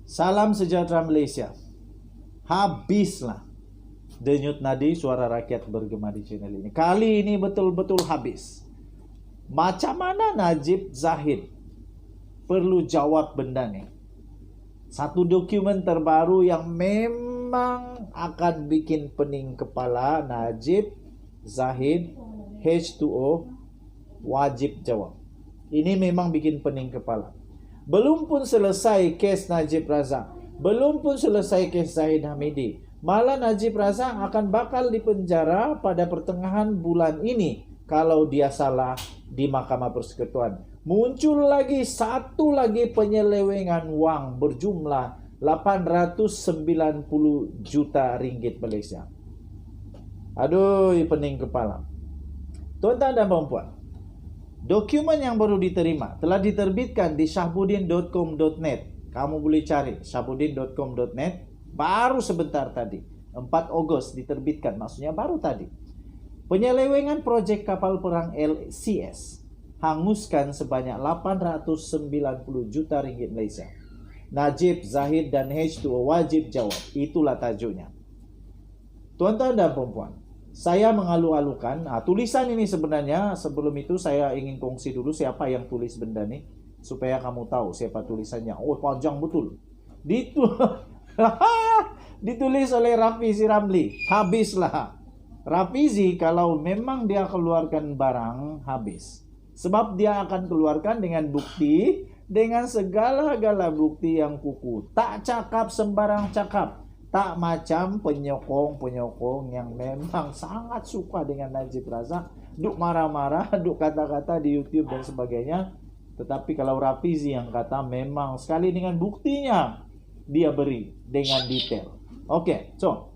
Salam sejahtera Malaysia. Habislah denyut nadi suara rakyat bergema di channel ini. Kali ini betul-betul habis. Macam mana Najib Zahid perlu jawab benda ni? Satu dokumen terbaru yang memang akan bikin pening kepala. Najib Zahid H2O wajib jawab. Ini memang bikin pening kepala. Belum pun selesai kes Najib Razak, belum pun selesai kes Zahid Hamidi, malah Najib Razak akan bakal dipenjara pada pertengahan bulan ini kalau dia salah di Mahkamah Persekutuan. Muncul lagi satu lagi penyelewengan wang berjumlah 890 juta ringgit Malaysia. Aduh, pening kepala. Tuan-tuan dan puan-puan, dokumen yang baru diterima telah diterbitkan di syahbudin.com.net. Kamu boleh cari syahbudin.com.net. Baru sebentar tadi, 4 Ogos diterbitkan, maksudnya baru tadi. Penyelewengan projek kapal perang LCS hanguskan sebanyak 890 juta ringgit Malaysia. Najib, Zahid dan H2O wajib jawab. Itulah tajuknya. Tuan-tuan dan puan-puan, saya mengalu-alukan tulisan ini sebenarnya. Sebelum itu saya ingin kongsi dulu siapa yang tulis benda ni, supaya kamu tahu siapa tulisannya. Oh, panjang betul. Ditulis oleh Rafizi Ramli. Habislah. Rafizi kalau memang dia keluarkan barang, habis. Sebab dia akan keluarkan dengan bukti, dengan segala-gala bukti yang kukuh. Tak cakap sembarang cakap. Tak macam penyokong-penyokong yang memang sangat suka dengan Najib Razak, duk marah-marah, duk kata-kata di YouTube dan sebagainya. Tetapi kalau Rafizi yang kata, memang sekali dengan buktinya dia beri dengan detail. Oke, so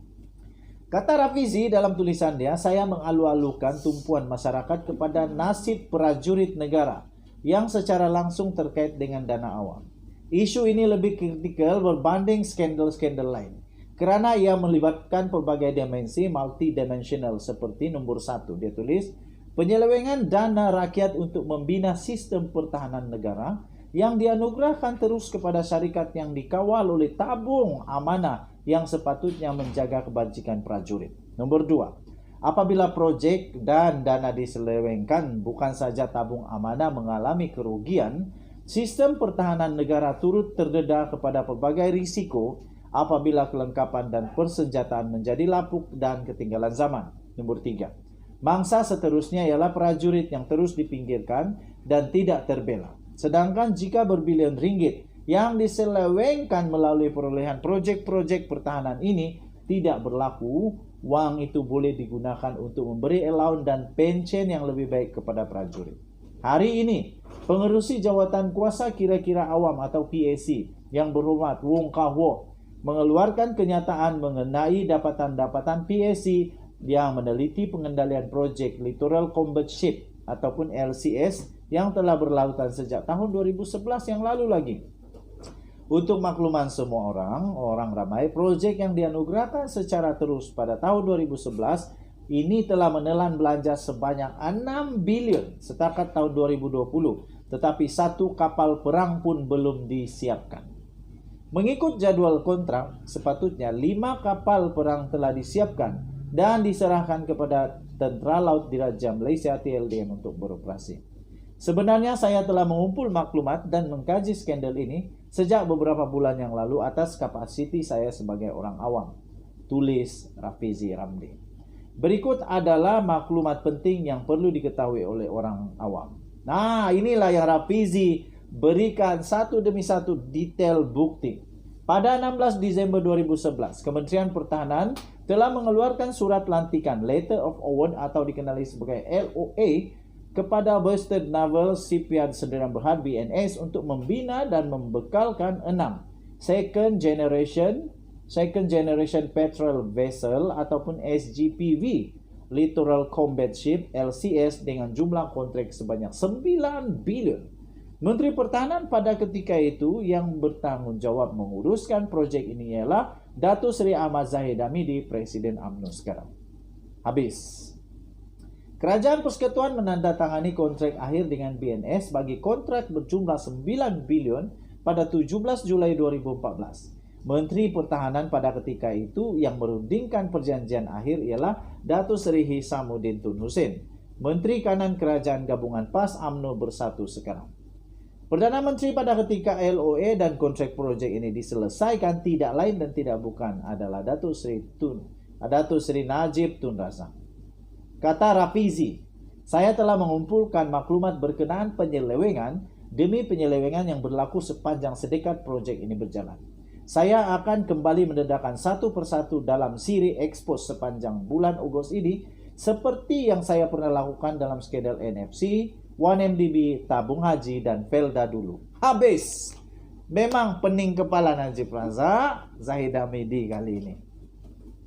kata Rafizi dalam tulisan dia, saya mengalu-alukan tumpuan masyarakat kepada nasib prajurit negara yang secara langsung terkait dengan dana awam. Isu ini lebih kritikal berbanding skandal-skandal lain, kerana ia melibatkan pelbagai dimensi multidimensional seperti nombor 1. Dia tulis, penyelewengan dana rakyat untuk membina sistem pertahanan negara yang dianugerahkan terus kepada syarikat yang dikawal oleh tabung amanah yang sepatutnya menjaga kebajikan prajurit. Nombor 2. Apabila projek dan dana diselewengkan, bukan saja tabung amanah mengalami kerugian, sistem pertahanan negara turut terdedah kepada pelbagai risiko apabila kelengkapan dan persenjataan menjadi lapuk dan ketinggalan zaman. Nombor 3. Mangsa seterusnya ialah prajurit yang terus dipinggirkan dan tidak terbela. Sedangkan jika berbilion ringgit yang diselewengkan melalui perolehan projek-projek pertahanan ini tidak berlaku, wang itu boleh digunakan untuk memberi allowance dan pension yang lebih baik kepada prajurit. Hari ini, pengerusi jawatan kuasa kira-kira awam atau PAC yang berhormat Wong Kah Wok mengeluarkan kenyataan mengenai dapatan-dapatan PAC yang meneliti pengendalian projek Littoral Combat Ship ataupun LCS yang telah berlakukan sejak tahun 2011 yang lalu lagi. Untuk makluman semua orang ramai, projek yang dianugerahkan secara terus pada tahun 2011 ini telah menelan belanja sebanyak 6 bilion setakat tahun 2020, tetapi satu kapal perang pun belum disiapkan. Mengikut jadual kontrak, sepatutnya 5 kapal perang telah disiapkan dan diserahkan kepada Tentera Laut Diraja Malaysia TLDM untuk beroperasi. Sebenarnya saya telah mengumpul maklumat dan mengkaji skandal ini sejak beberapa bulan yang lalu atas kapasiti saya sebagai orang awam. Tulis Rafizi Ramli. Berikut adalah maklumat penting yang perlu diketahui oleh orang awam. Nah, inilah yang Rafizi berikan satu demi satu detail bukti. Pada 16 Disember 2011, Kementerian Pertahanan telah mengeluarkan surat lantikan Letter of Award atau dikenali sebagai LOA kepada Boasted Naval Shipyard Sdn Bhd BNS untuk membina dan membekalkan 6 second generation petrol vessel ataupun SGPV Littoral Combat Ship LCS dengan jumlah kontrak sebanyak 9 bilion. Menteri Pertahanan pada ketika itu yang bertanggungjawab menguruskan projek ini ialah Datuk Seri Ahmad Zahid Hamidi, Presiden UMNO sekarang. Habis. Kerajaan Persekutuan menandatangani kontrak akhir dengan BNS bagi kontrak berjumlah 9 bilion pada 17 Julai 2014. Menteri Pertahanan pada ketika itu yang merundingkan perjanjian akhir ialah Datuk Seri Hisamuddin Tun Hussein, Menteri Kanan Kerajaan Gabungan PAS UMNO Bersatu sekarang. Perdana Menteri pada ketika LOA dan kontrak projek ini diselesaikan tidak lain dan tidak bukan adalah Datuk Seri Najib Tun Razak. Kata Rafizi, saya telah mengumpulkan maklumat berkenaan penyelewengan demi penyelewengan yang berlaku sepanjang sedekat projek ini berjalan. Saya akan kembali mendedahkan satu persatu dalam siri ekspos sepanjang bulan Ogos ini seperti yang saya pernah lakukan dalam skandal NFC, 1MDB, tabung haji, dan Felda dulu. Habis. Memang pening kepala Najib Razak, Zahid Hamidi kali ini.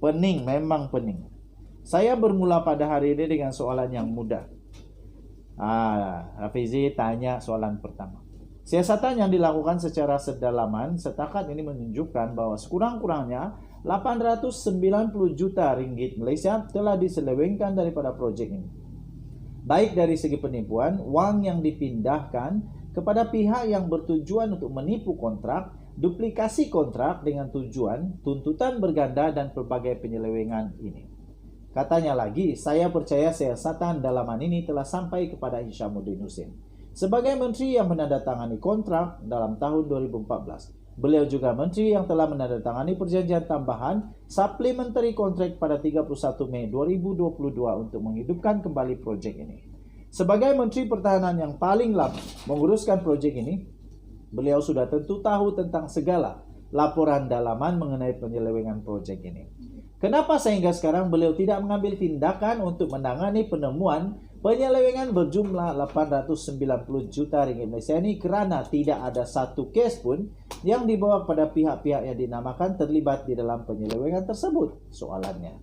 Pening, memang pening. Saya bermula pada hari ini dengan soalan yang mudah. Rafizi tanya soalan pertama. Siasatan yang dilakukan secara sedalaman setakat ini menunjukkan bahwa sekurang-kurangnya 890 juta ringgit Malaysia telah diselewengkan daripada proyek ini. Baik dari segi penipuan, wang yang dipindahkan kepada pihak yang bertujuan untuk menipu kontrak, duplikasi kontrak dengan tujuan, tuntutan berganda dan pelbagai penyelewengan ini. Katanya lagi, saya percaya siasatan dalaman ini telah sampai kepada Hisamuddin Hussein. Sebagai menteri yang menandatangani kontrak dalam tahun 2014, beliau juga menteri yang telah menandatangani perjanjian tambahan supplementary kontrak pada 31 Mei 2022 untuk menghidupkan kembali proyek ini. Sebagai Menteri Pertahanan yang paling lama menguruskan proyek ini, beliau sudah tentu tahu tentang segala laporan dalaman mengenai penyelewengan proyek ini. Kenapa sehingga sekarang beliau tidak mengambil tindakan untuk menangani penemuan penyelewengan berjumlah 890 juta ringgit Malaysia ini kerana tidak ada satu kes pun yang dibawa pada pihak-pihak yang dinamakan terlibat di dalam penyelewengan tersebut? Soalannya.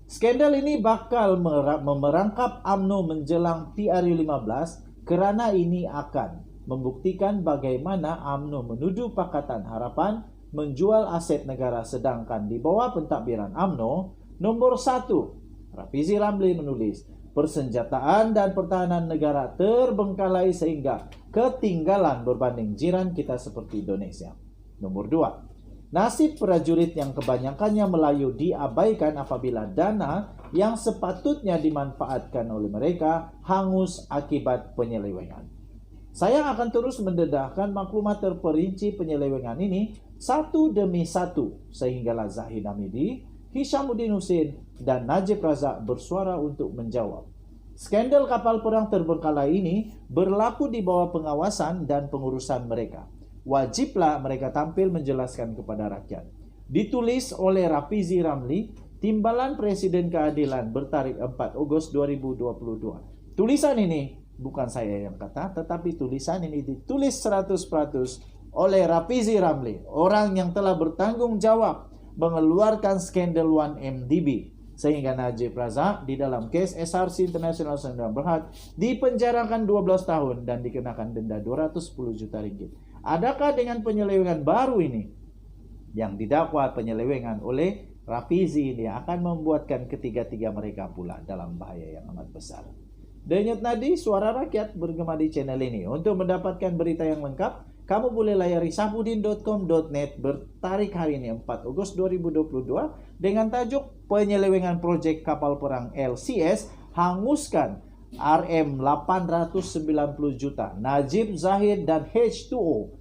Skandal ini bakal memerangkap UMNO menjelang PRU15 kerana ini akan membuktikan bagaimana UMNO menuduh Pakatan Harapan menjual aset negara sedangkan di bawah pentadbiran UMNO, nombor 1, Rafizi Ramli menulis, persenjataan dan pertahanan negara terbengkalai sehingga ketinggalan berbanding jiran kita seperti Indonesia. Nomor 2, nasib prajurit yang kebanyakannya Melayu diabaikan apabila dana yang sepatutnya dimanfaatkan oleh mereka hangus akibat penyelewengan. Saya akan terus mendedahkan maklumat terperinci penyelewengan ini satu demi satu sehinggalah Zahid Hamidi, Hisamuddin Hussein dan Najib Razak bersuara untuk menjawab. Skandal kapal perang terbengkalai ini berlaku di bawah pengawasan dan pengurusan mereka. Wajiblah mereka tampil menjelaskan kepada rakyat. Ditulis oleh Rafizi Ramli, Timbalan Presiden Keadilan bertarikh 4 Ogos 2022. Tulisan ini bukan saya yang kata, tetapi tulisan ini ditulis 100% oleh Rafizi Ramli, orang yang telah bertanggung jawab mengeluarkan skandal 1MDB sehingga Najib Razak di dalam kes SRC International Sdn Bhd dipenjarakan 12 tahun dan dikenakan denda 210 juta ringgit. Adakah dengan penyelewengan baru ini yang didakwa penyelewengan oleh Rafizi ini akan membuatkan ketiga-tiga mereka pula dalam bahaya yang amat besar? Denyut nadi suara rakyat bergema di channel ini. Untuk mendapatkan berita yang lengkap, kamu boleh layari safudin.com.net bertarikh hari ini 4 Ogos 2022 dengan tajuk penyelewengan proyek kapal perang LCS hanguskan RM890 juta. Najib, Zahid dan H2O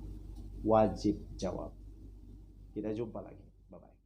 wajib jawab. Kita jumpa lagi. Bye-bye.